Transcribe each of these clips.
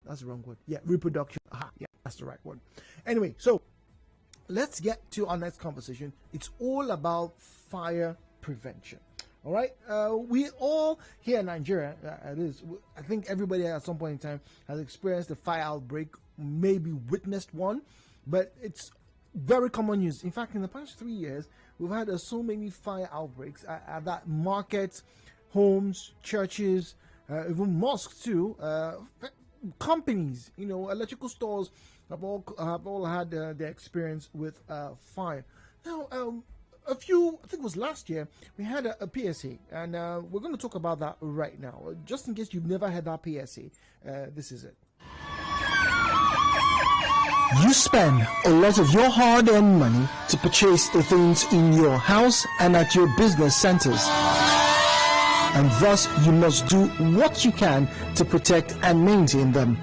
that's the wrong word. Yeah, reproduction. Aha, yeah, that's the right word. Anyway, so let's get to our next conversation. It's all about fire prevention. All right, we all here in Nigeria, I think everybody at some point in time has experienced a fire outbreak, maybe witnessed one, but it's very common news. In fact, in the past 3 years, we've had so many fire outbreaks at that markets, homes, churches, even mosques too, companies, electrical stores have all had their experience with fire. Now, I think it was last year, we had a PSA, and we're going to talk about that right now. Just in case you've never had that PSA, this is it. You spend a lot of your hard-earned money to purchase the things in your house and at your business centers. And thus, you must do what you can to protect and maintain them.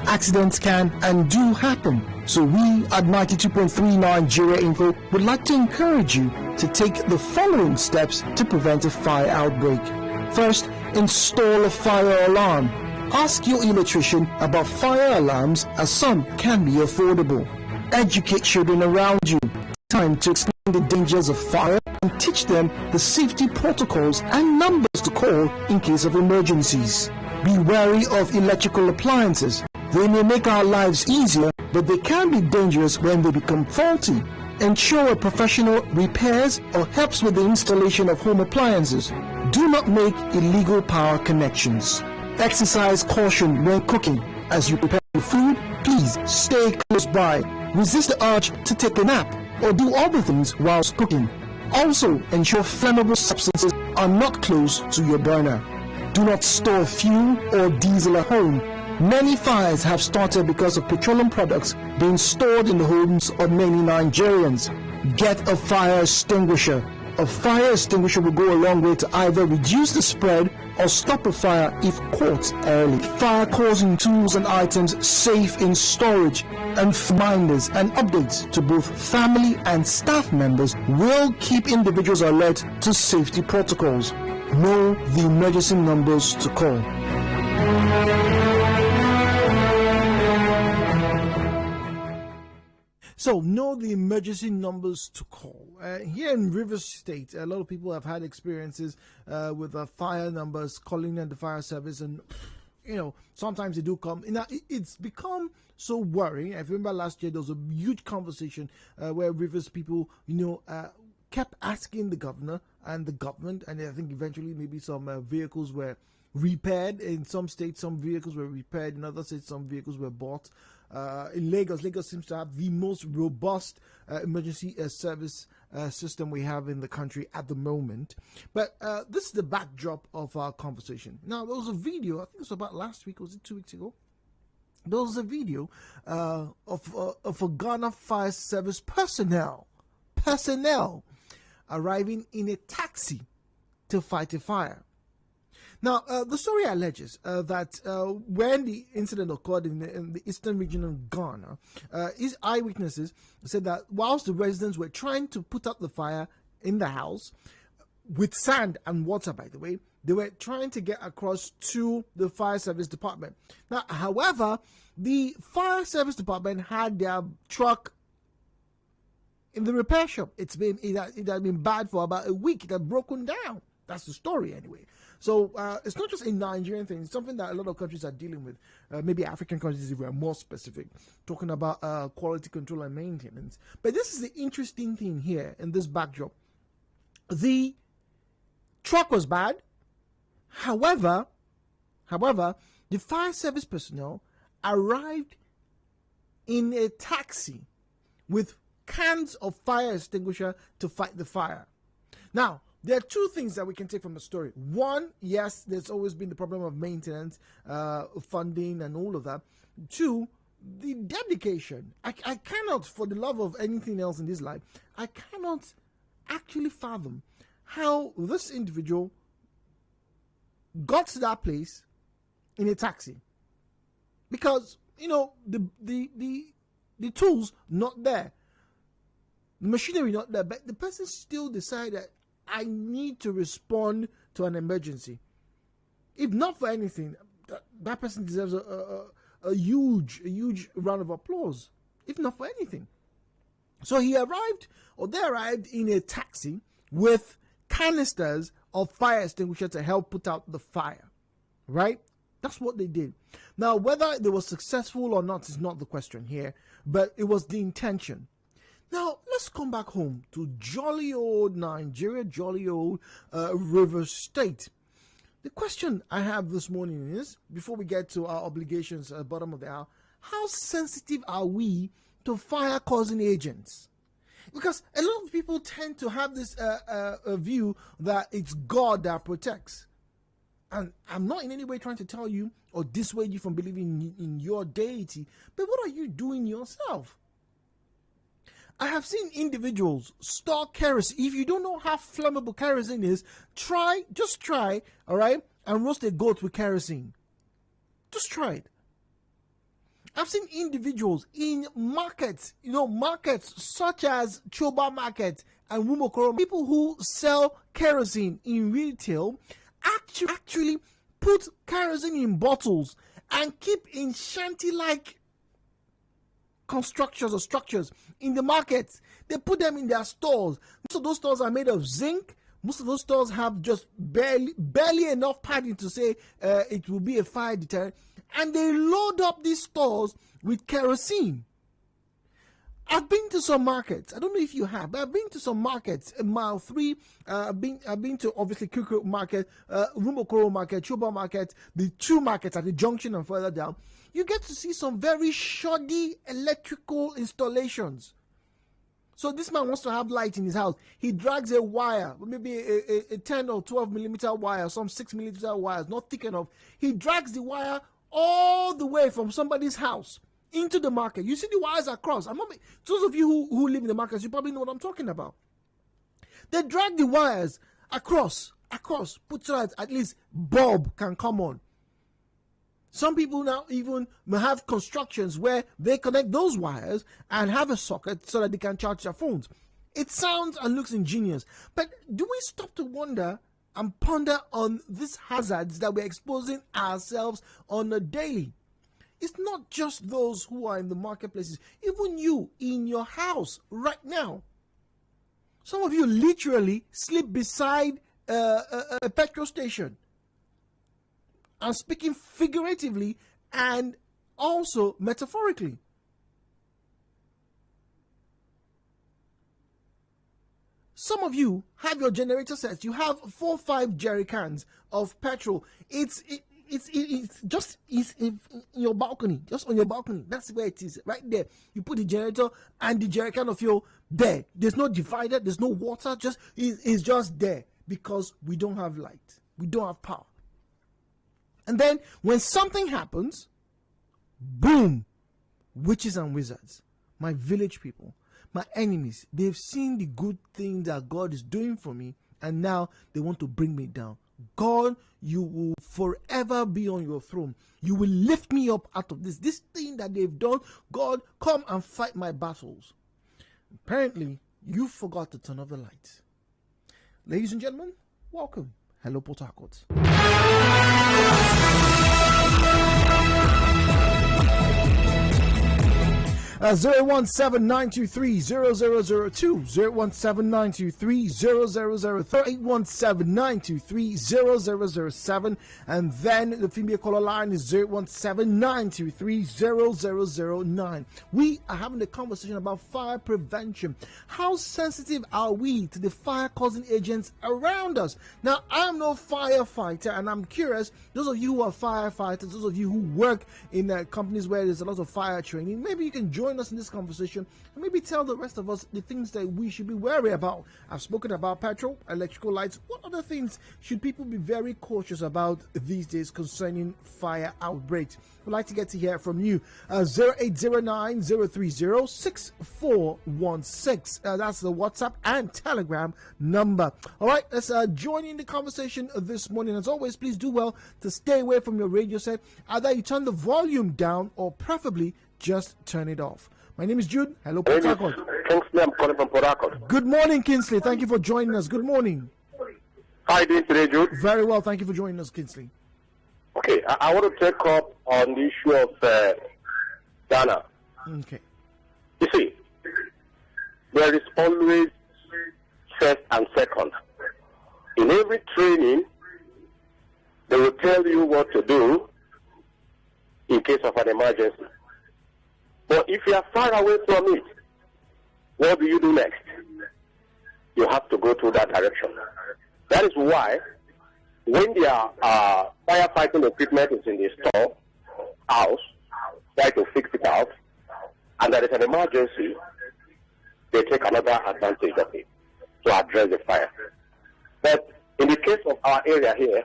Accidents can and do happen. So we at 92.3 Nigeria Info would like to encourage you to take the following steps to prevent a fire outbreak. First, install a fire alarm. Ask your electrician about fire alarms, as some can be affordable. Educate children around you. Time to explain the dangers of fire and teach them the safety protocols and numbers to call in case of emergencies. Be wary of electrical appliances. They may make our lives easier, but they can be dangerous when they become faulty. Ensure a professional repairs or helps with the installation of home appliances. Do not make illegal power connections. Exercise caution when cooking. As you prepare your food, please stay close by. Resist the urge to take a nap or do other things whilst cooking. Also, ensure flammable substances are not close to your burner. Do not store fuel or diesel at home. Many fires have started because of petroleum products being stored in the homes of many Nigerians. Get a fire extinguisher. A fire extinguisher will go a long way to either reduce the spread or stop a fire if caught early. Fire-causing tools and items safe in storage, and reminders and updates to both family and staff members will keep individuals alert to safety protocols. Know the emergency numbers to call. So, know the emergency numbers to call. Here in Rivers State, a lot of people have had experiences with fire numbers, calling in the fire service, and sometimes they do come. It's become so worrying. I remember last year there was a huge conversation where Rivers people, kept asking the governor and the government, and I think eventually maybe some vehicles were repaired. In some states, some vehicles were repaired. In other states, some vehicles were bought. In Lagos seems to have the most robust emergency service system we have in the country at the moment. But this is the backdrop of our conversation. Now, there was a video, I think it was about last week, was it 2 weeks ago? There was a video of a Ghana fire service personnel arriving in a taxi to fight a fire. Now, the story alleges that when the incident occurred in the eastern region of Ghana, his eyewitnesses said that whilst the residents were trying to put out the fire in the house, with sand and water, by the way, they were trying to get across to the fire service department. Now, however, the fire service department had their truck in the repair shop. It had been bad for about a week. It had broken down. That's the story anyway. So it's not just a Nigerian thing. It's something that a lot of countries are dealing with. Maybe African countries, if we're more specific, talking about quality control and maintenance. But this is the interesting thing here in this backdrop. The truck was bad. However, the fire service personnel arrived in a taxi with cans of fire extinguisher to fight the fire. Now, there are two things that we can take from the story. One, yes, there's always been the problem of maintenance, funding, and all of that. Two, the dedication. I cannot, for the love of anything else in this life, I cannot actually fathom how this individual got to that place in a taxi. Because, the tools not there. The machinery not there. But the person still decided that I need to respond to an emergency. If not for anything, that person deserves a huge round of applause, if not for anything. So they arrived in a taxi with canisters of fire extinguisher to help put out the fire, right? That's what they did. Now, whether they were successful or not is not the question here, but it was the intention. Now, let's come back home to jolly old Nigeria, jolly old River State. The question I have this morning is, before we get to our obligations at the bottom of the hour, how sensitive are we to fire-causing agents? Because a lot of people tend to have this view that it's God that protects. And I'm not in any way trying to tell you or dissuade you from believing in your deity, but what are you doing yourself? I have seen individuals store kerosene. If you don't know how flammable kerosene is, just try, all right, and roast a goat with kerosene. Just try it. I've seen individuals in markets, markets such as Choba Market and Wumokoro, people who sell kerosene in retail, actually put kerosene in bottles and keep in shanty-like constructions or structures in the markets. They put them in their stores. Most of those stores are made of zinc. Most of those stores have just barely enough padding to say it will be a fire deterrent. And they load up these stores with kerosene. I've been to some markets. I don't know if you have, but I've been to some markets. Mile 3, I've been to obviously Kuku Market, Rumokoro Market, Choba Market, the 2 markets at the junction and further down. You get to see some very shoddy electrical installations. So this man wants to have light in his house. He drags a wire, maybe a 10 or 12 millimeter wire, some 6 millimeter wires, not thick enough. He drags the wire all the way from somebody's house into the market. You see the wires across. Those of you who live in the markets, you probably know what I'm talking about. They drag the wires across, put so that at least bulb can come on. Some people now even have constructions where they connect those wires and have a socket so that they can charge their phones. It sounds and looks ingenious, but do we stop to wonder and ponder on these hazards that we're exposing ourselves on a daily? It's not just those who are in the marketplaces, even you in your house right now. Some of you literally sleep beside a petrol station. I'm speaking figuratively and also metaphorically. Some of you have your generator sets. You have 4 or 5 jerry cans of petrol. It's just in your balcony, just on your balcony. That's where it is, right there. You put the generator and the jerry can of fuel there. There's no divider, there's no water. It's just there because we don't have light, we don't have power. And then when something happens, boom, witches and wizards, my village people, my enemies, they've seen the good thing that God is doing for me, and now they want to bring me down. God, you will forever be on your throne. You will lift me up out of this thing that they've done. God, come and fight my battles. Apparently, you forgot to turn off the light. Ladies and gentlemen, welcome. Hello, Port Harcourt. 017-923-0002, 017-923-0003, 817-923-0007, and then the female caller line is 017-923-0009. We are having a conversation about fire prevention. How sensitive are we to the fire-causing agents around us? Now, I'm no firefighter, and I'm curious, those of you who are firefighters, those of you who work in companies where there's a lot of fire training, maybe you can join us in this conversation and maybe tell the rest of us the things that we should be wary about. I've spoken about petrol, electrical lights. What other things should people be very cautious about these days concerning fire outbreaks? We'd like to get to hear from you. 0809-030-6416. That's the WhatsApp and Telegram number. All right, let's join in the conversation this morning. As always, please do well to stay away from your radio set. Either you turn the volume down or preferably just turn it off. My name is Jude. Hello, Port Harcourt. Kingsley, I'm calling from Port Harcourt. Good morning, Kingsley. Thank you for joining us. Good morning. How are you doing today, Jude? Very well. Thank you for joining us, Kingsley. Okay, I want to take up on the issue of Ghana. Okay. You see, there is always first and second. In every training, they will tell you what to do in case of an emergency. But if you are far away from it, what do you do next? You have to go through that direction. That is why when their firefighting equipment is in the store, house, try to fix it out, and there is an emergency, they take another advantage of it to address the fire. But in the case of our area here,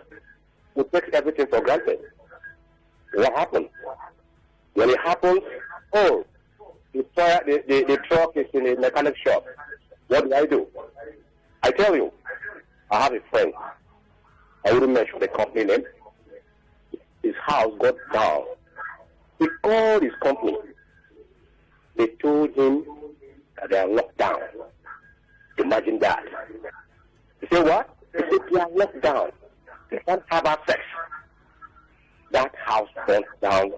we take everything for granted. What happens? When it happens, the truck is in a mechanic shop. What do? I tell you, I have a friend. I wouldn't mention the company name. His house got down. He called his company. They told him that they are locked down. Imagine that. He said, what? He said, they are locked down. They can't have access. That house burnt down.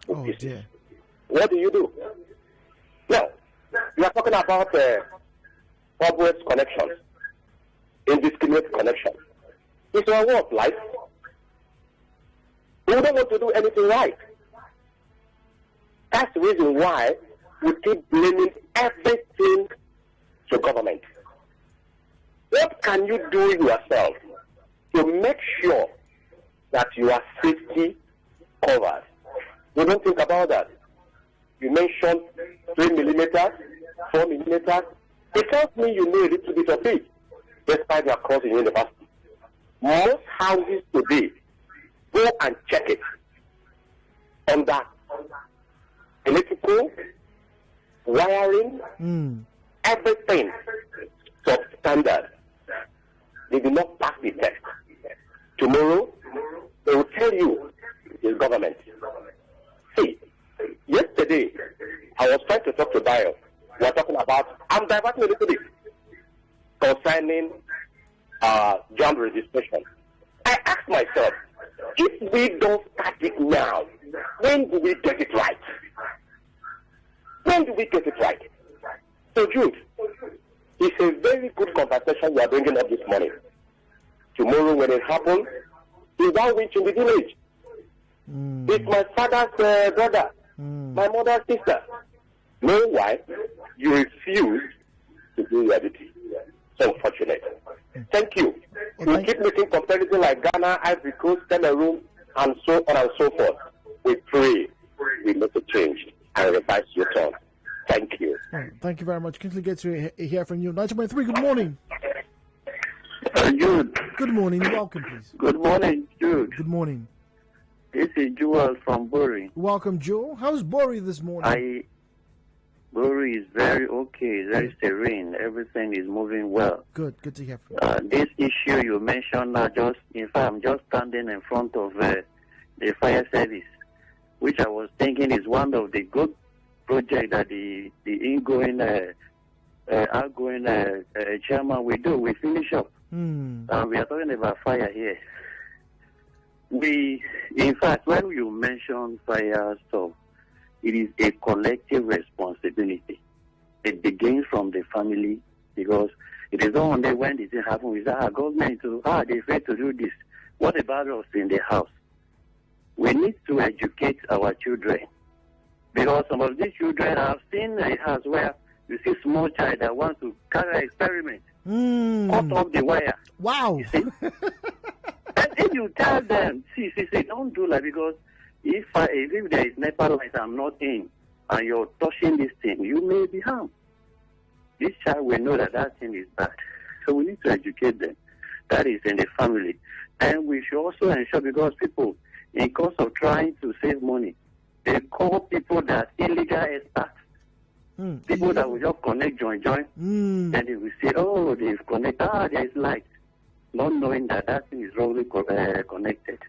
Oh, dear. What do you do? Now, we are talking about corporate connections, indiscriminate connections. It's our way of life. We don't want to do anything right. That's the reason why we keep blaming everything to government. What can you do yourself to make sure that your safety covered? You don't think about that. You mentioned 3 millimeters, 4 millimeters. It tells me you know a little bit of it, despite your course in university. Most houses today, go and check it under electrical, wiring, everything substandard. They do not pass the test. Tomorrow, they will tell you it's government. See, yesterday, I was trying to talk to Dio. We are talking about, I'm diverting a little bit, concerning job registration. I asked myself, if we don't start it now, when do we get it right? When do we get it right? So, Jude, it's a very good conversation you are bringing up this morning. Tomorrow, when it happens, it's that witch in the village. It's my father's brother, my mother's sister. Know why? You refuse to do your duty. So unfortunate. Thank you. Well, we keep making comparisons like Ghana, Ivory Coast, Cameroon, and so on and so forth. We pray we make a change and revise your turn. Thank you. Thank you very much. Quickly get to hear from you. 90.3, good morning. Jude. Good morning. Welcome, please. Good morning, Jude. Good morning. This is Joel from Bori. Welcome, Joel. How's Bori this morning? Bori is very okay, very serene. Everything is moving well. Good to hear from you. This issue you mentioned, I'm just standing in front of the fire service, which I was thinking is one of the good projects that the outgoing chairman will do. We finish up. We are talking about fire here. In fact, when you mention fire stuff, it is a collective responsibility. It begins from the family, because it is not only when it happens, we say, government, they fail to do this. What about us in the house? We need to educate our children, because some of these children have seen a house where you see small child that wants to carry an experiment, cut off the wire. Wow. You see? And if you tell them, see, don't do that, because if there is NEPA light I'm not in, and you're touching this thing, you may be harmed. This child will know that thing is bad. So we need to educate them. That is in the family. And we should also ensure, because people, in course of trying to save money, they call people that illegal experts. People that will just connect, join, and they will say, they've connected, there is light. Not knowing that thing is wrongly connected.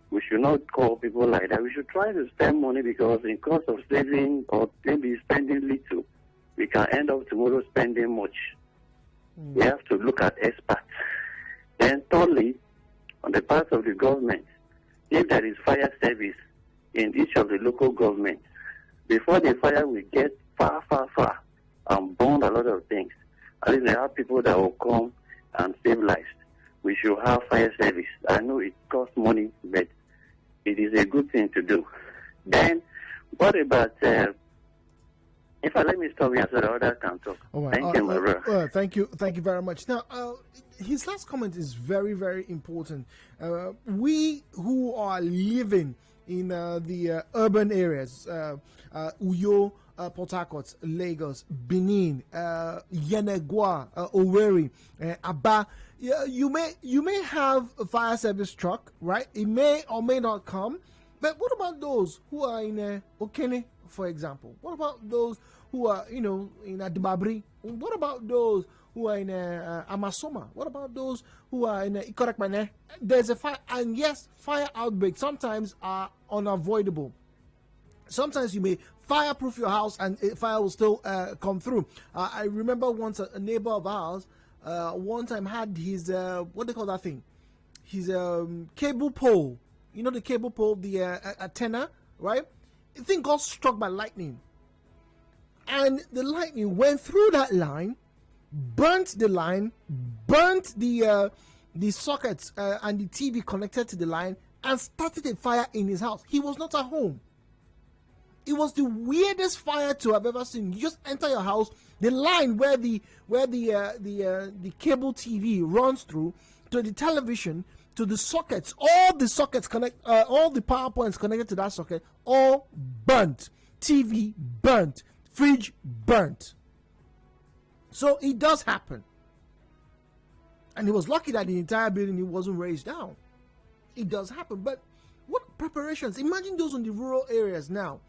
We should not call people like that. We should try to spend money, because in cost of saving or maybe spending little, we can end up tomorrow spending much. We have to look at experts. Then thirdly, on the part of the government, if there is fire service in each of the local governments, before the fire will get far, far, far and burn a lot of things, at least there are people that will come and save lives. We should have fire service. I know it costs money, but it is a good thing to do. Then, what about, if I let me stop here so the other can talk. Right. Thank you, my brother. Thank you very much. Now, his last comment is very, very important. We who are living in the urban areas, Uyo, Port Harcourt, Lagos, Benin, Yenegua, Owerri, Aba. You may have a fire service truck, right? It may or may not come. But what about those who are in Okene, for example? What about those who are, in Adibabri? What about those who are in Amasoma? What about those who are in Ikorekmane? There's a fire, and yes, fire outbreaks sometimes are unavoidable. Sometimes you may fireproof your house and fire will still come through. I remember once a neighbor of ours one time had his, what do they call that thing? His cable pole. You know the cable pole, the antenna, right? The thing got struck by lightning. And the lightning went through that line, burnt the line, burnt the sockets and the TV connected to the line, and started a fire in his house. He was not at home. It was the weirdest fire to have ever seen. You just enter your house, the line where the cable TV runs through to the television, to the sockets, all the sockets all the power points connected to that socket, all burnt. TV burnt, fridge burnt. So it does happen. And he was lucky that the entire building wasn't raised down. It does happen. But what preparations? Imagine those in the rural areas now.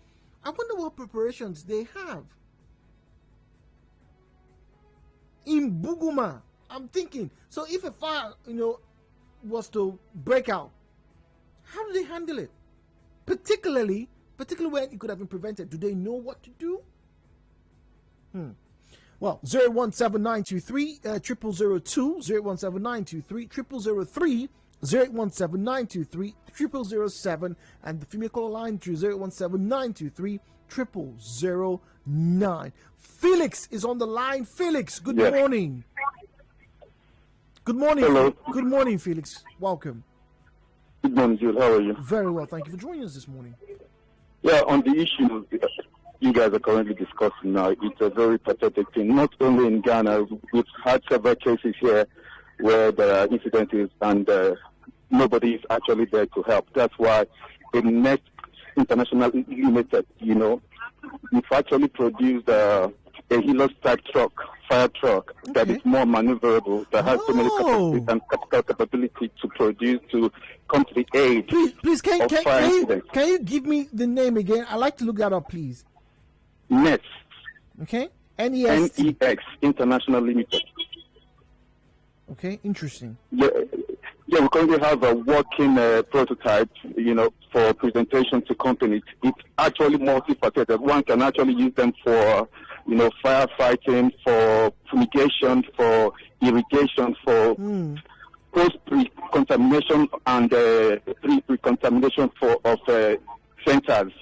I wonder what preparations they have. In Buguma, I'm thinking, so if a fire, was to break out, how do they handle it? Particularly when it could have been prevented. Do they know what to do? Well, 017923 0002, 017923 0003, 017923 0007, and the female caller line through 017923 0009. Felix is on the line. Felix, good morning. Good morning. Hello. Good morning, Felix. Welcome. Good morning, Jude. How are you? Very well. Thank you for joining us this morning. Yeah, on the issue you guys are currently discussing now, it's a very pathetic thing. Not only in Ghana, we've had several cases here where there are incidences and nobody is actually there to help. That's why the next International Limited, we've actually produced a Hilo-type fire truck that is more maneuverable, that has so many capacities and capability to produce, to come to the aid. Please, can you give me the name again? I'd like to look that up, please. NEX. Okay. NEX International Limited. Okay, interesting. Yeah, we currently have a working prototype, for presentation to companies. It's actually multifaceted. One can actually use them for, firefighting, for fumigation, for irrigation, for post-pre-contamination and pre-contamination of centers,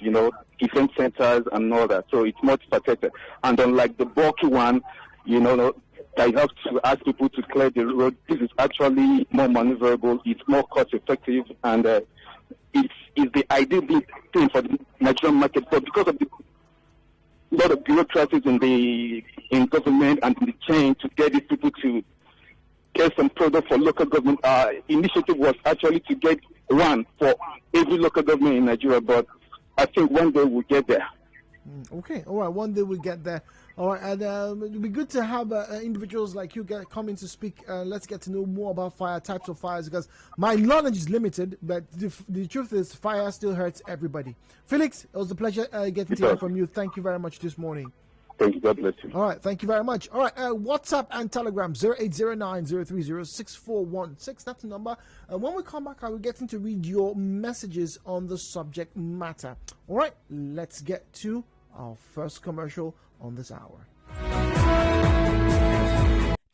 defense centers and all that. So it's multifaceted. And unlike the bulky one, that you have to ask people to clear the road, this is actually more maneuverable, it's more cost-effective, and it's the ideal thing for the Nigerian market. But because of the lot of bureaucracies in government and in the chain to get these people to get some product for local government, initiative was actually to get one for every local government in Nigeria, but I think one day we'll get there. Okay, all right, one day we'll get there. All right, and it would be good to have individuals like you come in to speak. Let's get to know more about fire, types of fires, because my knowledge is limited, but the truth is fire still hurts everybody. Felix, it was a pleasure getting to hear from you. Thank you very much this morning. Thank you. God bless you. All right, thank you very much. All right, WhatsApp and Telegram, 0809-030-6416. That's the number. When we come back, I will get to read your messages on the subject matter. All right, let's get to our first commercial on this hour.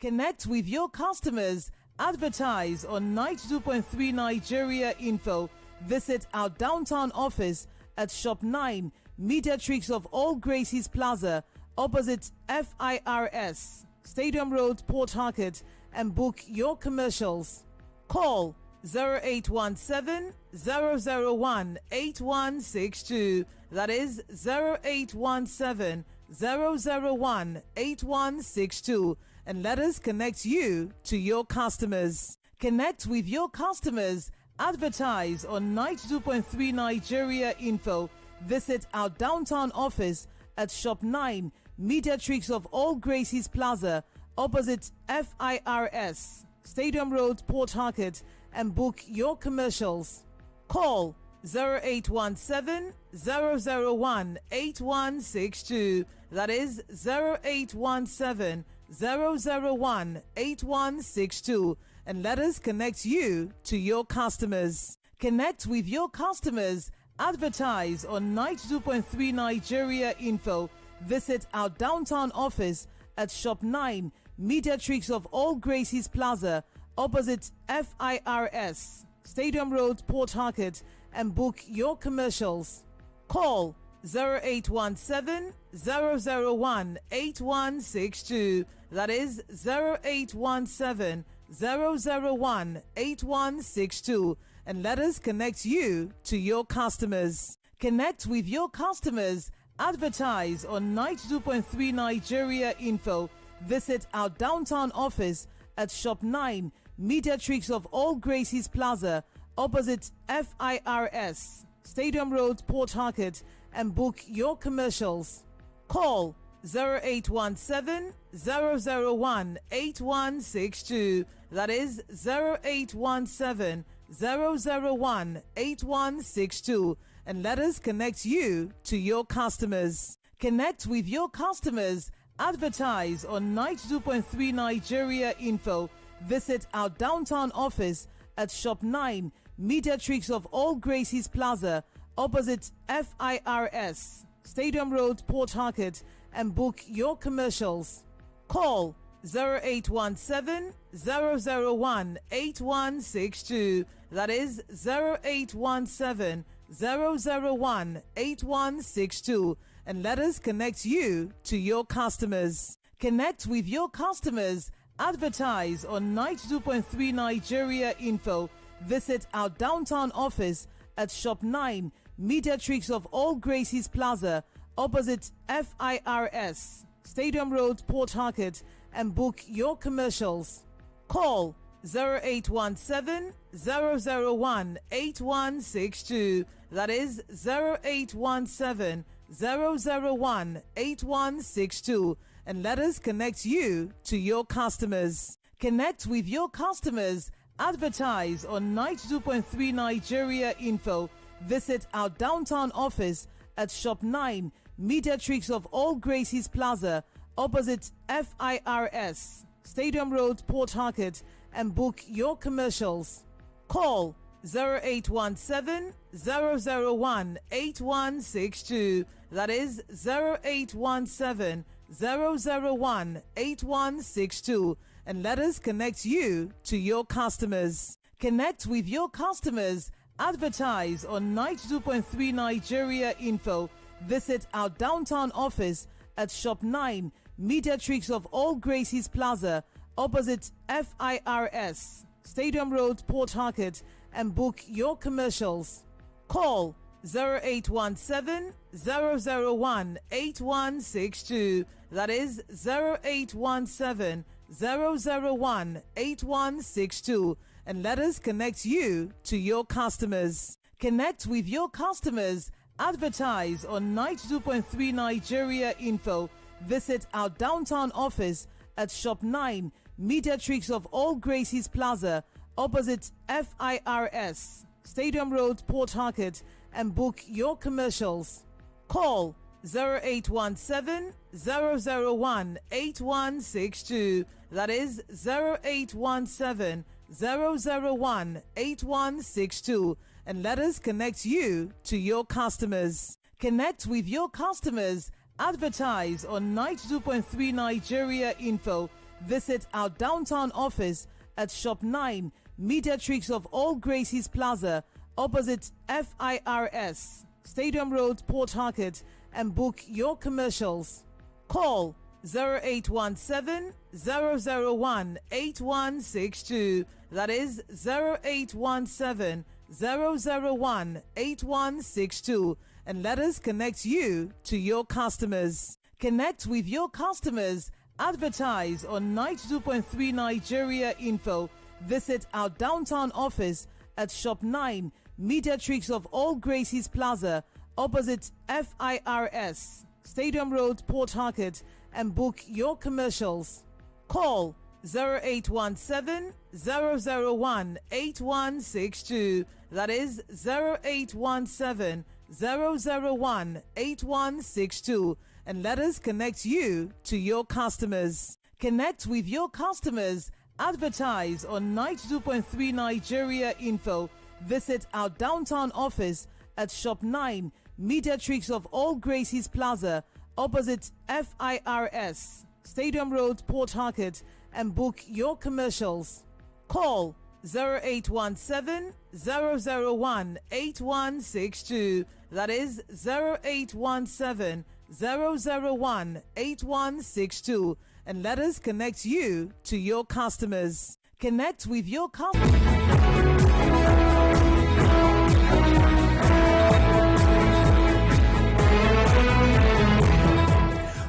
Connect with your customers. Advertise on 92.3 Nigeria Info Visit our downtown office at Shop 9, Mediatrix of All Gracies Plaza, opposite FIRS, Stadium Road, Port Harcourt, and book your commercials. Call 0817 001 8162. That is 0817 001 8162. And let us connect you to your customers. Connect with your customers. Advertise on 92.3 Nigeria Info. Visit our downtown office at Shop 9, Mediatrix of All Gracies Plaza, opposite FIRS, Stadium Road, Port Harcourt, and book your commercials. Call 0817 001 8162. That is 0817 001 8162. And let us connect you to your customers. Connect with your customers. Advertise on 92.3 Nigeria Info. Visit our downtown office at Shop 9, Mediatrix of All Gracies Plaza, opposite FIRS, Stadium Road, Port Harcourt, and book your commercials. Call 0817 001 8162. That is 0817 001 8162. And let us connect you to your customers. Connect with your customers. Advertise on 92.3 Nigeria Info. Visit our downtown office at Shop 9, Mediatrix of All Gracies Plaza, opposite FIRS, Stadium Road, Port Harcourt, and book your commercials. Call 0817 001 8162. That is 0817 001 8162. And let us connect you to your customers. Connect with your customers. Advertise on 92.3 Nigeria Info. Visit our downtown office at Shop 9, Mediatrix of All Gracies Plaza, opposite FIRS, Stadium Road, Port Harcourt, and book your commercials. Call 0817 001 8162. That is 0817 001 8162. And let us connect you to your customers. Connect with your customers. Advertise on 92.3 Nigeria Info. Visit our downtown office at Shop 9, Mediatrix of All Gracies Plaza, opposite FIRS, Stadium Road, Port Harcourt, and book your commercials. Call 0817 001 8162. That is 0817 001 8162. And let us connect you to your customers. Connect with your customers. Advertise on 92.3 Nigeria Info. Visit our downtown office at Shop 9, Mediatrix of All Gracies Plaza, opposite FIRS, Stadium Road, Port Harcourt, and book your commercials. Call 0817 001 8162. That is 0817 001 8162. And let us connect you to your customers. Connect with your customers. Advertise on 92.3 Nigeria Info. Visit our downtown office at Shop 9, Mediatrix of All Gracies Plaza, opposite FIRS, Stadium Road, Port Harcourt, and book your commercials. Call 0817 001 8162. That is 0817 001 8162. And let us connect you to your customers. Connect with your customers. Advertise on 92.3 Nigeria Info. Visit our downtown office at Shop 9, Mediatrix of All Gracies Plaza, opposite FIRS, Stadium Road, Port Harcourt, and book your commercials. Call 0817 001 8162. That is 0817 001 8162. And let us connect you to your customers. Connect with your customers. Advertise on 92.3 Nigeria Info. Visit our downtown office at Shop 9, Mediatrix of All Gracies Plaza, opposite FIRS, Stadium Road, Port Harcourt, and book your commercials. Call 0817 001 8162. That is 0817 001 8162. And let us connect you to your customers. Connect with your customers. Advertise on 92.3 Nigeria Info. Visit our downtown office at Shop 9, Mediatrix of All Gracies Plaza, opposite FIRS, Stadium Road, Port Harcourt, and book your commercials. Call 0817 001 8162. That is 0817 001 8162. And let us connect you to your customers. Connect with your customers. Advertise on 92.3 Nigeria Info. Visit our downtown office at Shop 9, Mediatrix of All Gracies Plaza, opposite FIRS, Stadium Road, Port Harcourt, and book your commercials. Call 0817 001 8162. That is 0817 001 8162. And let us connect you to your customers. Connect with your customers.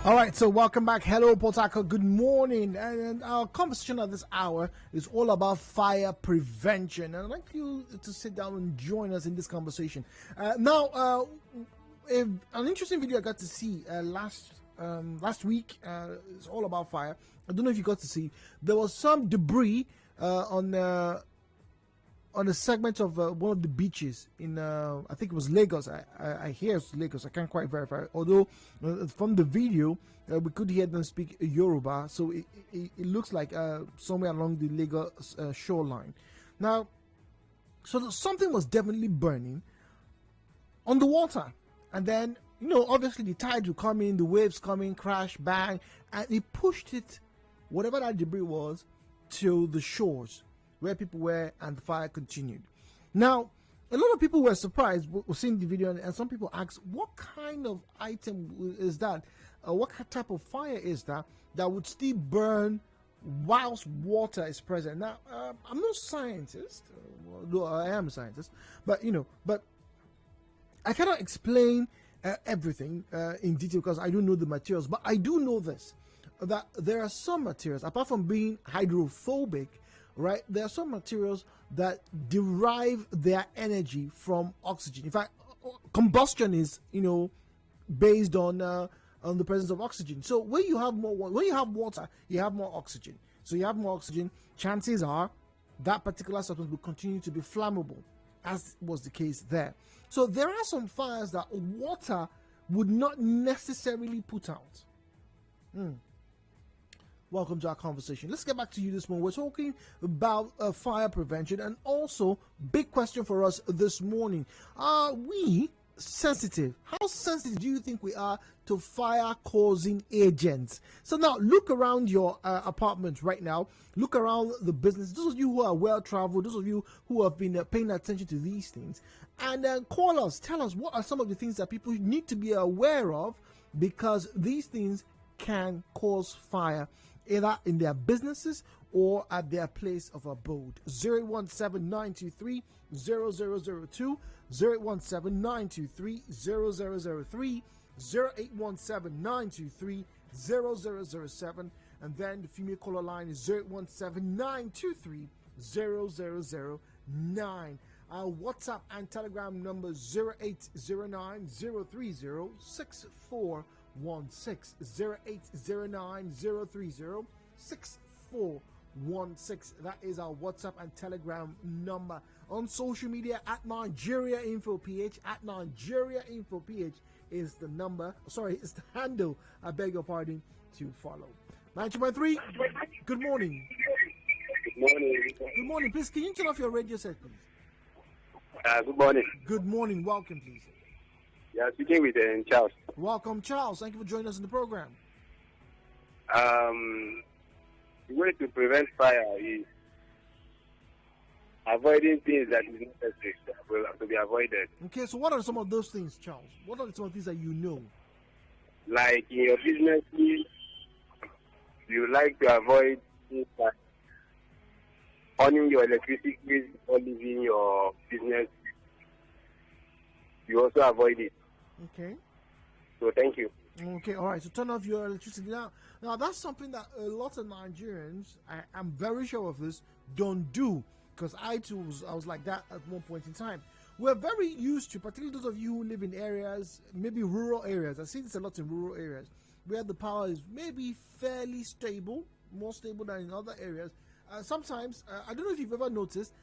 All right, so welcome back. Hello, Port Harcourt. Good morning. And our conversation at this hour is all about fire prevention. And I'd like you to sit down and join us in this conversation. Now, an interesting video I got to see last week. It's all about fire. I don't know if you got to see. There was some debris on a segment of one of the beaches in I think it was Lagos. I hear it's Lagos. I can't quite verify. Although from the video we could hear them speak Yoruba, so it looks like somewhere along the Lagos shoreline. Now, so something was definitely burning on the water, and then obviously the tides will come in, the waves come in, crash, bang, and it pushed it, whatever that debris was, to the shores where people were, and the fire continued. Now, a lot of people were surprised seeing the video, and some people asked, what kind of item is that? What type of fire is that would still burn whilst water is present? Now, I'm not a scientist, though I am a scientist, but I cannot explain everything in detail because I don't know the materials, but I do know this, that there are some materials, apart from being hydrophobic, right, there are some materials that derive their energy from oxygen. In fact, combustion is based on the presence of oxygen. So when you have water, you have more oxygen. So you have more oxygen, chances are that particular substance will continue to be flammable, as was the case there. So there are some fires that water would not necessarily put out. Welcome to our conversation. Let's get back to you this morning. We're talking about fire prevention, and also big question for us this morning. Are we sensitive? How sensitive do you think we are to fire-causing agents? So now look around your apartment right now. Look around the business. Those of you who are well-traveled, those of you who have been paying attention to these things, and call us. Tell us what are some of the things that people need to be aware of, because these things can cause fire, either in their businesses or at their place of abode. 017-923-0002, 017-923-0003, 0817-923-0007, and then the female caller line is 017-923-0009. Our WhatsApp and Telegram number 0809-030-6416, 0809-030-6416. That is our WhatsApp and Telegram number. On social media, at Nigeria Info PH, at Nigeria Info PH is the number. Sorry, it's the handle. I beg your pardon, to follow. 923. Good morning. Good morning. Good morning. Please, can you turn off your radio set, please? Good morning. Good morning. Welcome, please. Yeah, speaking with Charles. Welcome, Charles. Thank you for joining us in the program. The way to prevent fire is avoiding things that is necessary will have to be avoided. Okay, so what are some of those things, Charles? What are some of things that you know? Like in your business, you like to avoid things like owning your electricity or leaving your business. You also avoid it. Okay. So thank you. Okay, all right. So turn off your electricity now. Now that's something that a lot of Nigerians, I'm very sure of this, don't do. Because I too was like that at one point in time. We're very used to, particularly those of you who live in areas, maybe rural areas. I see this a lot in rural areas, where the power is maybe fairly stable, more stable than in other areas. Sometimes, I don't know if you've ever noticed,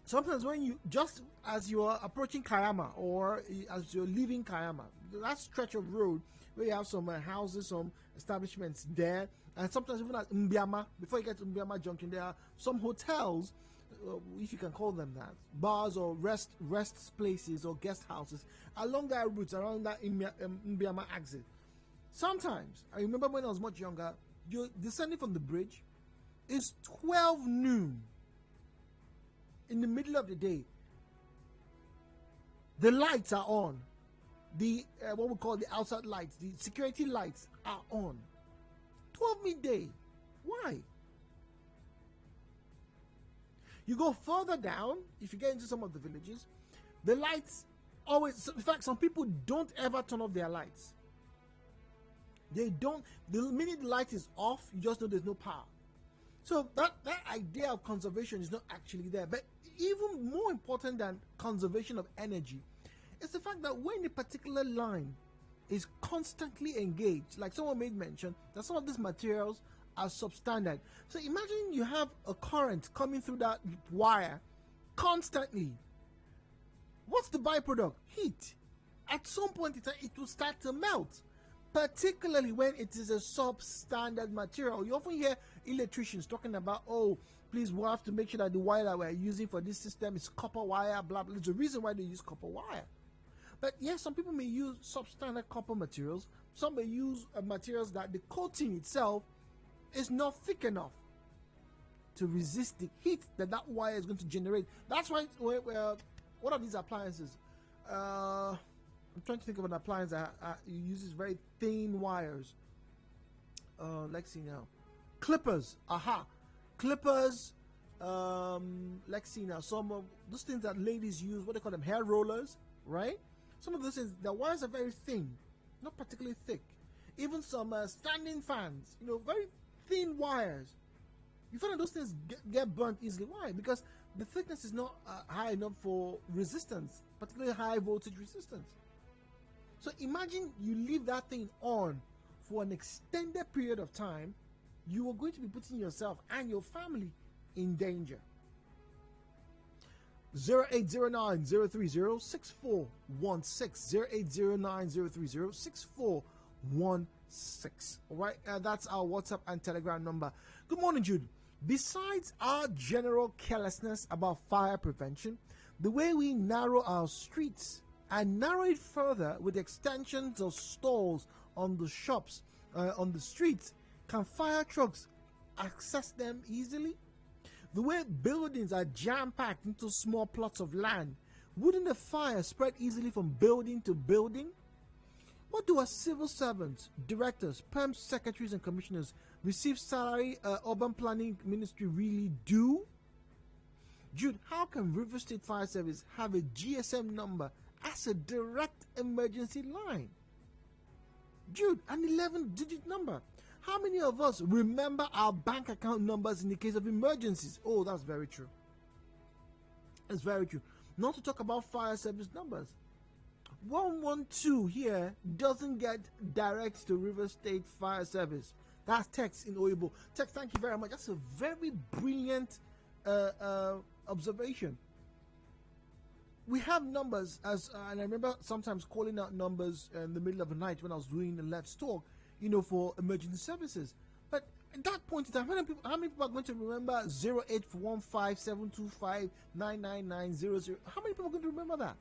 sometimes when you, just as you are approaching Kayama or as you're leaving Kayama, that stretch of road where you have some houses, some establishments there, and sometimes even at Mbiama, before you get to Mbiama Junction, there are some hotels, if you can call them that, bars or rest places or guest houses along that route, around that Mbiama exit. Sometimes, I remember when I was much younger, you're descending from the bridge, it's 12 noon in the middle of the day. The lights are on. The what we call the outside lights, the security lights are on. 12 midday. Why? You go further down, if you get into some of the villages, the lights always, in fact, some people don't ever turn off their lights. They don't, the minute the light is off, you just know there's no power. So that idea of conservation is not actually there. But even more important than conservation of energy is the fact that when a particular line is constantly engaged, like someone made mention that some of these materials are substandard. So imagine you have a current coming through that wire constantly. What's the byproduct? Heat. At some point in time, it will start to melt, particularly when it is a substandard material. You often hear electricians talking about, oh, please, we'll have to make sure that the wire that we're using for this system is copper wire, blah, blah. There's a reason why they use copper wire. But yes, some people may use substandard copper materials. Some may use materials that the coating itself is not thick enough to resist the heat that wire is going to generate. That's why, what are these appliances? I'm trying to think of an appliance that uses very thin wires. Let's see now. Clippers. Clippers. Let's see now. Some of those things that ladies use, what they call them, hair rollers, right? Some of those things, the wires are very thin, not particularly thick. Even some standing fans, very thin wires. You find that those things get burnt easily. Why? Because the thickness is not high enough for resistance, particularly high voltage resistance. So imagine you leave that thing on for an extended period of time, you are going to be putting yourself and your family in danger. 0809-030-6416, 0809-030-6416. All right, that's our WhatsApp and Telegram number. Good morning, Jude. Besides our general carelessness about fire prevention, the way we narrow our streets and narrow it further with extensions of stalls on the shops, on the streets, can fire trucks access them easily? The way buildings are jam-packed into small plots of land, wouldn't a fire spread easily from building to building? What do our civil servants, directors, perm secretaries and commissioners receive salary urban planning ministry really do? Jude, how can River State Fire Service have a GSM number as a direct emergency line? Jude, an 11-digit number. How many of us remember our bank account numbers in the case of emergencies? Oh, that's very true. That's very true. Not to talk about fire service numbers. 112 here doesn't get direct to River State Fire Service. That's text in Oyibo. Text, thank you very much. That's a very brilliant observation. We have numbers, and I remember sometimes calling out numbers in the middle of the night when I was doing the Let's Talk, for emergency services. But at that point in time, how many people are going to remember 0815-725-99900? How many people are going to remember that?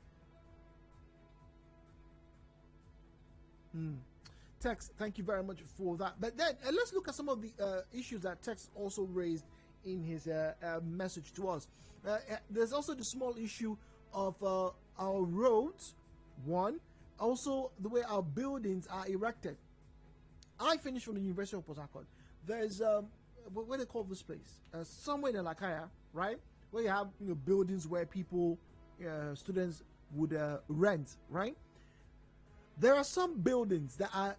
Tex, thank you very much for that. But then let's look at some of the issues that Tex also raised in his message to us. There's also the small issue of our roads, one. Also, the way our buildings are erected. I finished from the University of Port Harcourt. There's what they call this place? Somewhere in Alakaya, right? Where you have buildings where people, students would rent, right? There are some buildings that are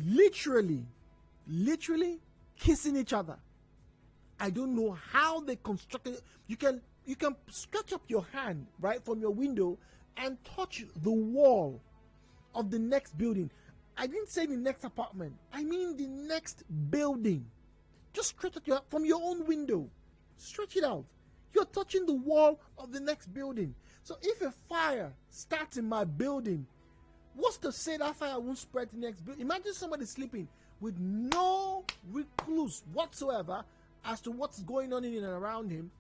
literally kissing each other. I don't know how they constructed it. You can stretch up your hand right from your window and touch the wall of the next building. I didn't say the next apartment. I mean the next building. Just stretch it from your own window. Stretch it out. You're touching the wall of the next building. So if a fire starts in my building, what's to say that fire won't spread to the next building? Imagine somebody sleeping with no clues whatsoever as to what's going on in and around him,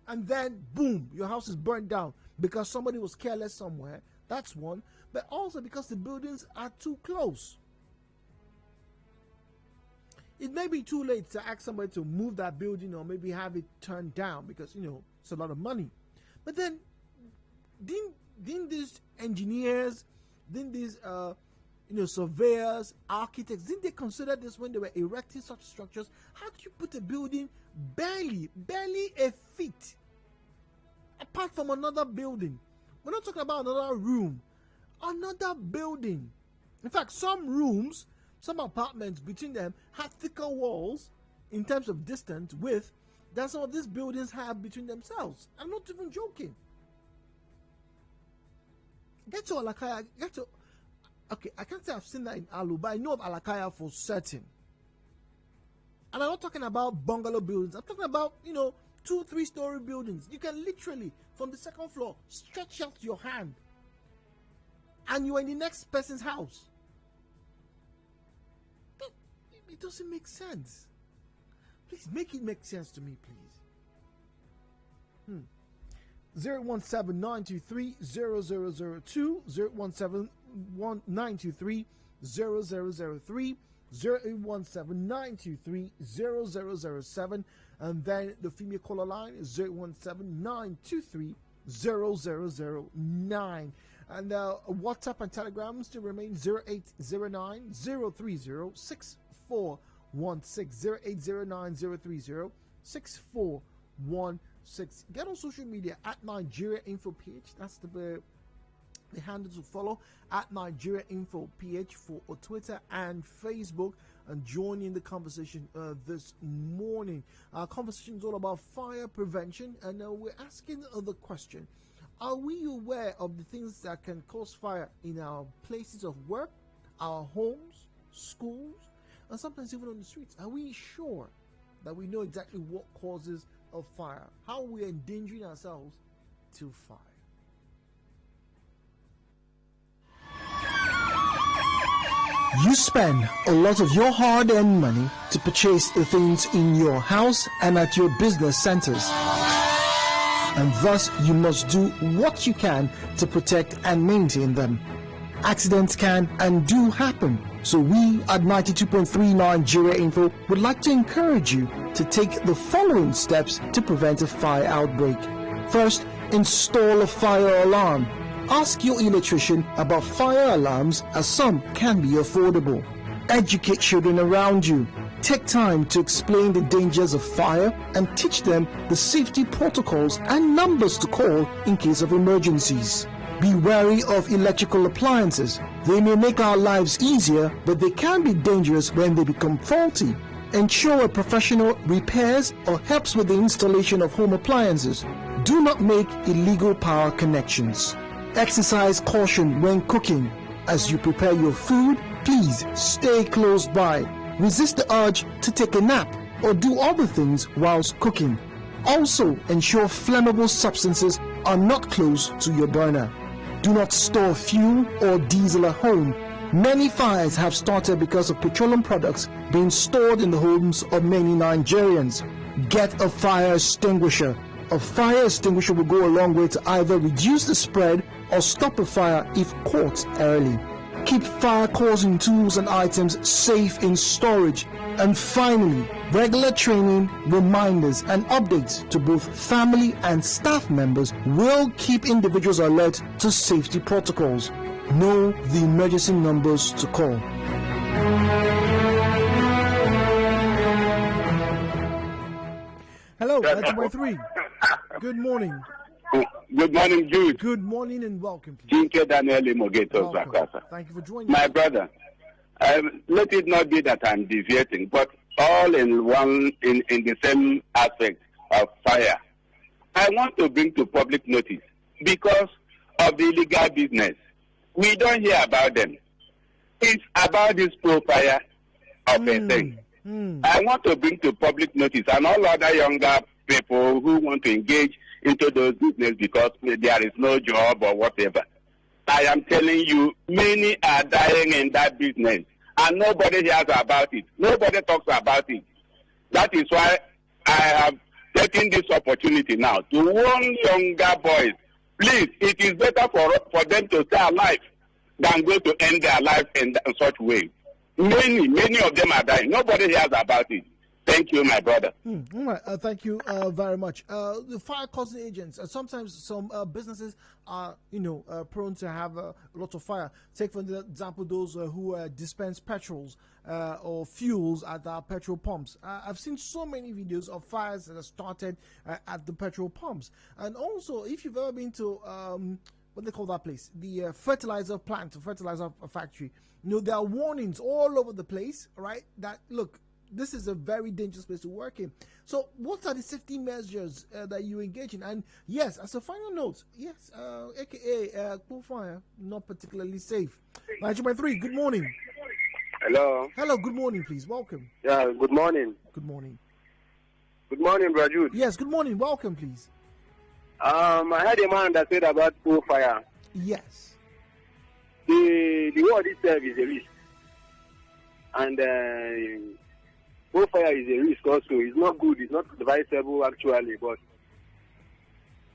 and then boom, your house is burned down because somebody was careless somewhere. That's one. But also because the buildings are too close. It may be too late to ask somebody to move that building or maybe have it turned down because it's a lot of money. But then didn't these engineers, didn't these surveyors, architects, didn't they consider this when they were erecting such structures? How do you put a building barely a feet apart from another building? We're not talking about another room, another building. In fact, some apartments between them have thicker walls in terms of distance width than some of these buildings have between themselves. I'm not even joking. Get to Alakaya, okay, I can't say I've seen that in Alu, but I know of Alakaya for certain. And I'm not talking about bungalow buildings. I'm talking about, 2-3 story buildings. You can literally, from the second floor, stretch out your hand and you're in the next person's house. It doesn't make sense. Please make it make sense to me, please. 017-923-0002, 017-923-0003, 017-923-0007, and then the female caller line is 017-923-0009. And WhatsApp and Telegram still remain 0809-030-6416, 0809-030-6416. Get on social media at Nigeria Info PH. That's the handle to follow, at Nigeria Info PH for Twitter and Facebook, and join in the conversation this morning. Our conversation is all about fire prevention, and we're asking the question: are we aware of the things that can cause fire in our places of work, our homes, schools, and sometimes even on the streets? Are we sure that we know exactly what causes a fire? How are we endangering ourselves to fire? You spend a lot of your hard-earned money to purchase the things in your house and at your business centers. And thus, you must do what you can to protect and maintain them. Accidents can and do happen, so we at 92.3 Nigeria Info would like to encourage you to take the following steps to prevent a fire outbreak. First, install a fire alarm. Ask your electrician about fire alarms, as some can be affordable. Educate children around you. Take time to explain the dangers of fire and teach them the safety protocols and numbers to call in case of emergencies. Be wary of electrical appliances. They may make our lives easier, but they can be dangerous when they become faulty. Ensure a professional repairs or helps with the installation of home appliances. Do not make illegal power connections. Exercise caution when cooking. As you prepare your food, please stay close by. Resist the urge to take a nap or do other things whilst cooking. Also, ensure flammable substances are not close to your burner. Do not store fuel or diesel at home. Many fires have started because of petroleum products being stored in the homes of many Nigerians. Get a fire extinguisher. A fire extinguisher will go a long way to either reduce the spread or stop a fire if caught early. Keep fire-causing tools and items safe in storage. And finally, Regular training, reminders, and updates to both family and staff members will keep individuals alert to safety protocols. Know the emergency numbers to call. Hello, that's number 3. Good morning. Good morning, Jude. Good morning and welcome, please. Jinke Daniel Mogeto Welcome. Zakwasa. Thank you for joining My us. brother, let it not be that I'm deviating, but all in the same aspect of fire. I want to bring to public notice because of the illegal business. We don't hear about them. It's about this pro-fire of a thing. I want to bring to public notice and all other younger people who want to engage into those business because there is no job or whatever. I am telling you, many are dying in that business and nobody hears about it. Nobody talks about it. That is why I have taken this opportunity now to warn younger boys, please, it is better for them to stay alive than go to end their life in such way. Many of them are dying. Nobody hears about it. Thank you, my brother. All right, thank you very much. The fire causing agents. Sometimes some businesses are, prone to have a lot of fire. Take for example those who dispense petrols or fuels at our petrol pumps. I've seen so many videos of fires that are started at the petrol pumps. And also, if you've ever been to what they call that place, the fertilizer plant, fertilizer factory, there are warnings all over the place, right? That look, this is a very dangerous place to work in. So what are the safety measures that you engage in? And yes, as a final note, yes, aka cool fire, not particularly safe. 9.3, good morning. Hello. Hello, good morning, please. Welcome. Yeah, good morning. Good morning. Good morning, Brother Jude. Yes, good morning. Welcome, please. I had a man that said about coal fire. Yes. The word itself is a risk. And coal fire is a risk also. It's not good. It's not advisable actually. But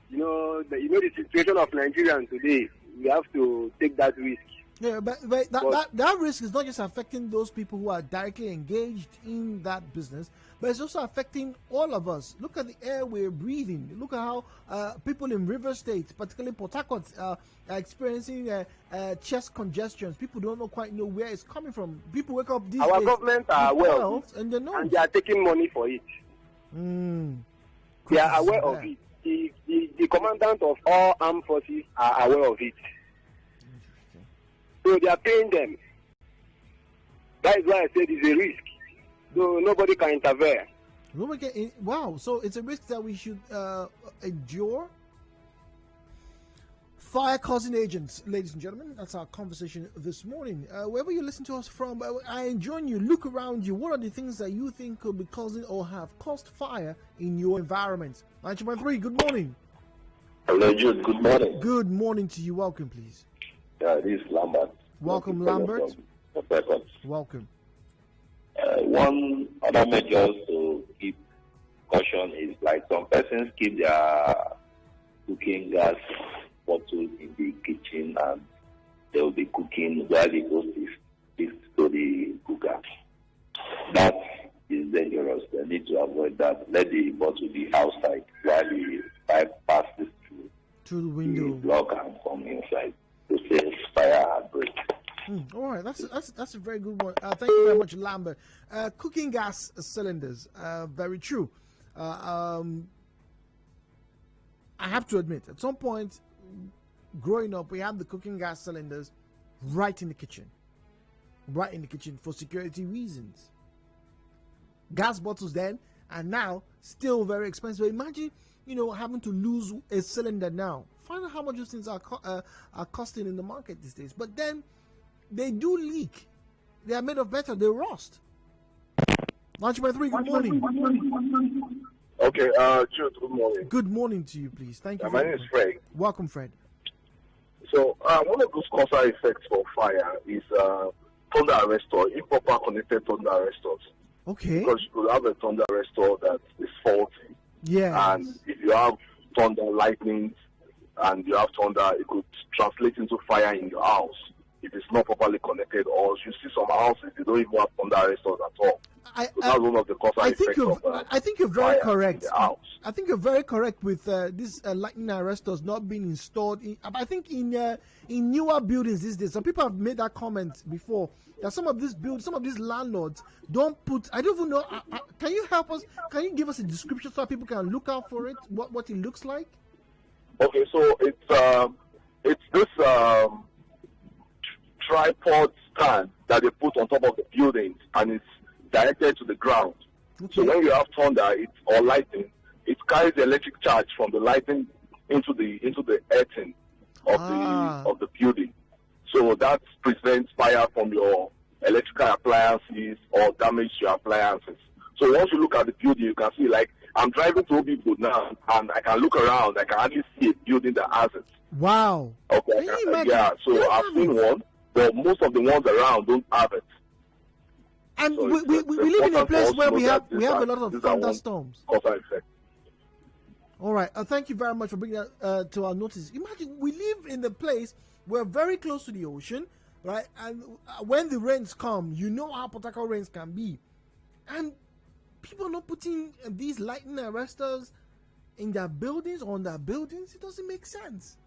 the situation of Nigerians today. We have to take that risk. Yeah, but that risk is not just affecting those people who are directly engaged in that business, but it's also affecting all of us. Look at the air we're breathing. Look at how people in River State, particularly Port Harcourt, are experiencing chest congestions. People don't quite know where it's coming from. People wake up these days. Our government are aware of it, and they are taking money for it. They are aware of it. The commandant of all armed forces are aware of it. So they are paying them. That is why I said it's a risk. So nobody can intervene. Wow, so it's a risk that we should endure. Fire causing agents, ladies and gentlemen, that's our conversation this morning. Wherever you listen to us from, I enjoin you, look around you. What are the things that you think could be causing or have caused fire in your environment? 9.3, good morning. Hello, Jude. Good morning. Good morning to you. Welcome, please. This is Lambert. Welcome, Lambert. Welcome. One other measure to keep caution is like some persons keep their cooking gas bottles in the kitchen and they will be cooking while they go this to the cooker. That is dangerous. They need to avoid that. Let the bottle be outside while the pipe passes through the window. The block and come inside. To save fire outbreak. All right, that's a very good one. Thank you very much, Lambert. Cooking gas cylinders, very true. I have to admit, at some point, growing up, we had the cooking gas cylinders right in the kitchen for security reasons. Gas bottles then, and now still very expensive. Imagine, having to lose a cylinder now. Find out how much those things are costing in the market these days. But then they do leak. They are made of metal. They rust. 9.3, good morning. Okay, Jude, good morning. Good morning to you, please. Thank you. My name is Fred. Welcome, Fred. So, one of those causal effects for fire is thunder arrestor, improper connected thunder arrestors. Okay. Because you could have a thunder arrestor that is faulty. Yeah. And if you have thunder, lightning, and you have thunder, it could translate into fire in your house if it's not properly connected. Or you see some houses, they don't even have thunder arrestors at all. that's one of the causes effects I think you're very correct. In the house. I think you're very correct with these lightning arrestors not being installed. I think in newer buildings these days, some people have made that comment before that some of these landlords don't put. I don't even know. Can you help us? Can you give us a description so people can look out for it? What it looks like? Okay, so it's this tripod stand that they put on top of the buildings, and it's directed to the ground. Okay. So when you have thunder, or lightning, it carries the electric charge from the lightning into the earthing of the building. So that prevents fire from your electrical appliances or damage to your appliances. So once you look at the building, you can see, like, I'm driving to Obibo now, and I can look around. I can hardly see a building that has it. Wow. Okay. Yeah. So I've seen one, but most of the ones around don't have it. And so we live in a place where we have a lot of thunderstorms. All right. Thank you very much for bringing that to our notice. Imagine we live in the place we're very close to the ocean, right? And when the rains come, you know how Port Harcourt rains can be, and people are not putting these lightning arresters in their buildings or on their buildings. It doesn't make sense.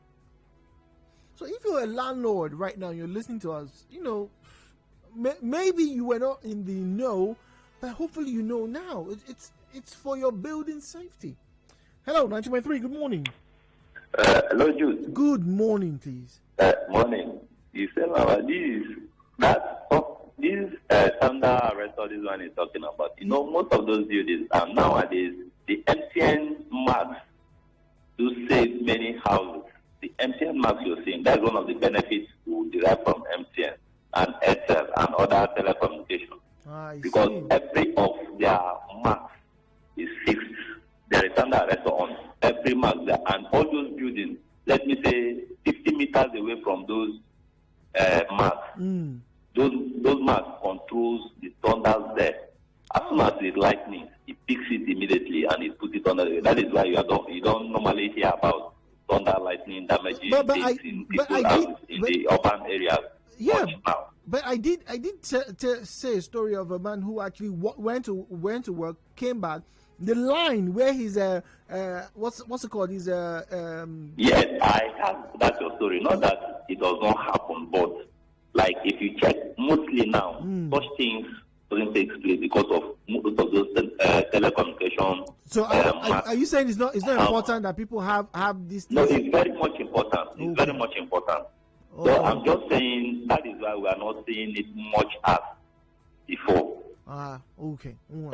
So if you're a landlord right now, you're listening to us, you know, maybe you were not in the know, but hopefully you know now. It's for your building safety. Hello, 90.3, good morning. Hello, Jude. Good morning, please. Morning. You say, this thunder arrestor this one is talking about. You know, most of those buildings, nowadays, the MTN marks do save many houses. The MTN marks you're seeing, that's one of the benefits we derive from MTN and Airtel and other telecommunications. Because every of their marks is fixed. There is thunder arrestor on every mark there. And all those buildings, let me say 50 meters away from those marks, those marks controls the thunders there. As soon as it's lightning, it picks it immediately and it puts it under the. That is why you don't normally hear about thunder, lightning damaging things in the urban areas. Yeah, but I did say a story of a man who actually went to work, came back. The line where he's what's it called? He's Yes, I have. That's your story. Not that it does not happen, but like if you check, mostly now such things doesn't take place because of most of those telecommunication. So are you saying it's not important that people have this? No, it's very much important. It's very much important. Oh. So I'm just saying that is why we are not seeing it much as before. Okay. All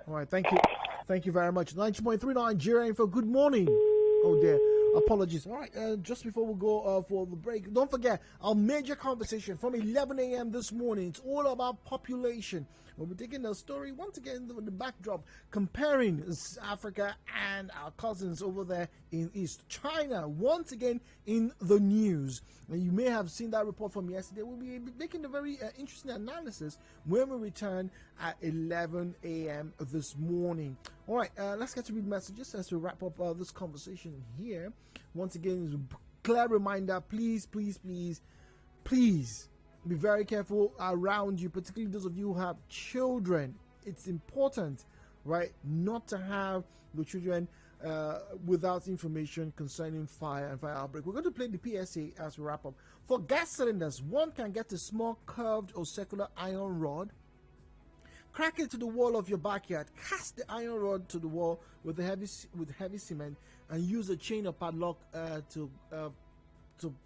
right. Thank you very much. 90.3 Nigeria Info. Good morning. Oh dear. Apologies. All right. Just before we go for the break, don't forget our major conversation from 11 a.m. this morning. It's all about population. We'll be taking a story once again with the backdrop, comparing Africa and our cousins over there in East China. Once again in the news. And you may have seen that report from yesterday. We'll be making a very interesting analysis when we return at 11 a.m. this morning. All right, let's get to read messages as we wrap up this conversation here. Once again, a clear reminder, please be very careful around you, particularly those of you who have children. It's important, right, not to have your children without information concerning fire and fire outbreak. We're going to play the PSA as we wrap up. For gas cylinders, one can get a small curved or circular iron rod, crack it to the wall of your backyard, cast the iron rod to the wall with heavy cement, and use a chain or padlock to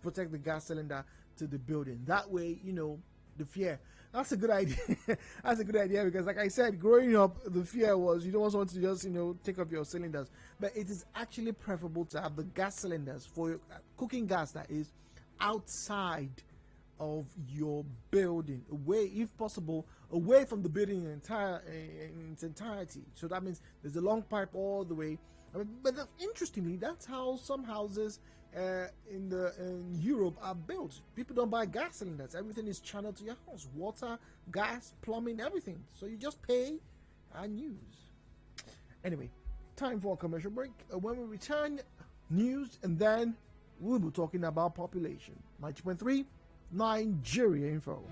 protect the gas cylinder to the building. That way, you know, the fear. That's a good idea. That's a good idea because, like I said, growing up, the fear was you don't want someone to just, take off your cylinders. But it is actually preferable to have the gas cylinders for your cooking gas, that is, outside of your building, away, if possible, away from the building in its entirety. So that means there's a long pipe all the way. But interestingly, that's how some houses in Europe are built. People don't buy gas cylinders. Everything is channeled to your house. Water, gas, plumbing, everything. So you just pay and use. Anyway, time for a commercial break. When we return, news, and then we'll be talking about population. 90.3 Nigeria Info.